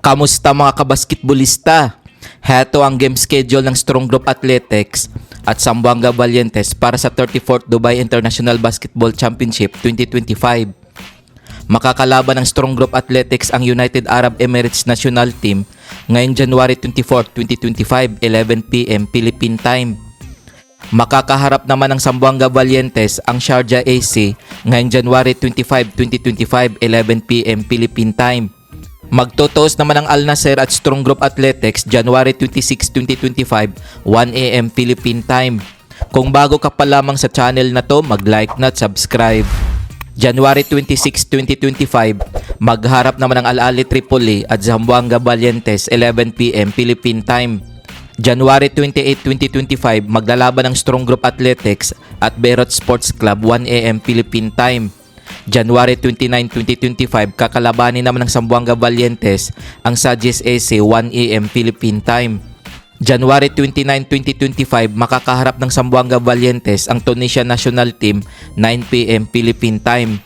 Kamusta mga kabasketbolista? Heto ang game schedule ng Strong Group Athletics at Zamboanga Valientes para sa 34th Dubai International Basketball Championship 2025. Makakalaban ng Strong Group Athletics ang United Arab Emirates National Team ngayong January 24, 2025, 11 p.m. Philippine Time. Makakaharap naman ng Zamboanga Valientes ang Sharjah AC ngayong January 25, 2025, 11 p.m. Philippine Time. Magtotoos naman ang Al Nassr at Strong Group Athletics January 26, 2025, 1 a.m. Philippine Time. Kung bago ka pa lamang sa channel na to, mag-like na at subscribe. January 26, 2025, magharap naman ang Al Ahly Tripoli at Zamboanga Valientes 11 p.m. Philippine Time. January 28, 2025, maglalaban ang Strong Group Athletics at Beirut Sports Club 1 a.m. Philippine Time. January 29, 2025, kakalabanin naman ng Zamboanga Valientes ang Sagies AC 1 a.m. Philippine Time. January 29, 2025, makakaharap ng Zamboanga Valientes ang Tunisia National Team 9 p.m. Philippine Time.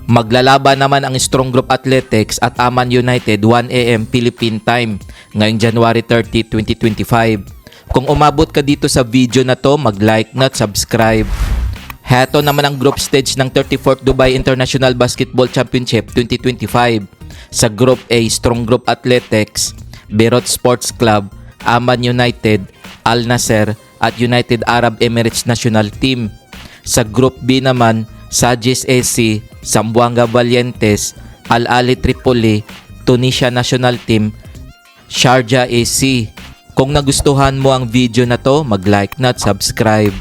Maglalaban naman ang Strong Group Athletics at Amman United 1 a.m. Philippine Time ngayong January 30, 2025. Kung umabot ka dito sa video na to, mag-like na at subscribe. Heto naman ang group stage ng 34th Dubai International Basketball Championship 2025. Sa Group A, Strong Group Athletics, Beirut Sports Club, Amman United, Al Nassr at United Arab Emirates National Team. Sa Group B naman, Sagies AC, Zamboanga Valientes, Al Ahly Tripoli, Tunisia National Team, Sharjah AC. Kung nagustuhan mo ang video na to, mag-like na at subscribe.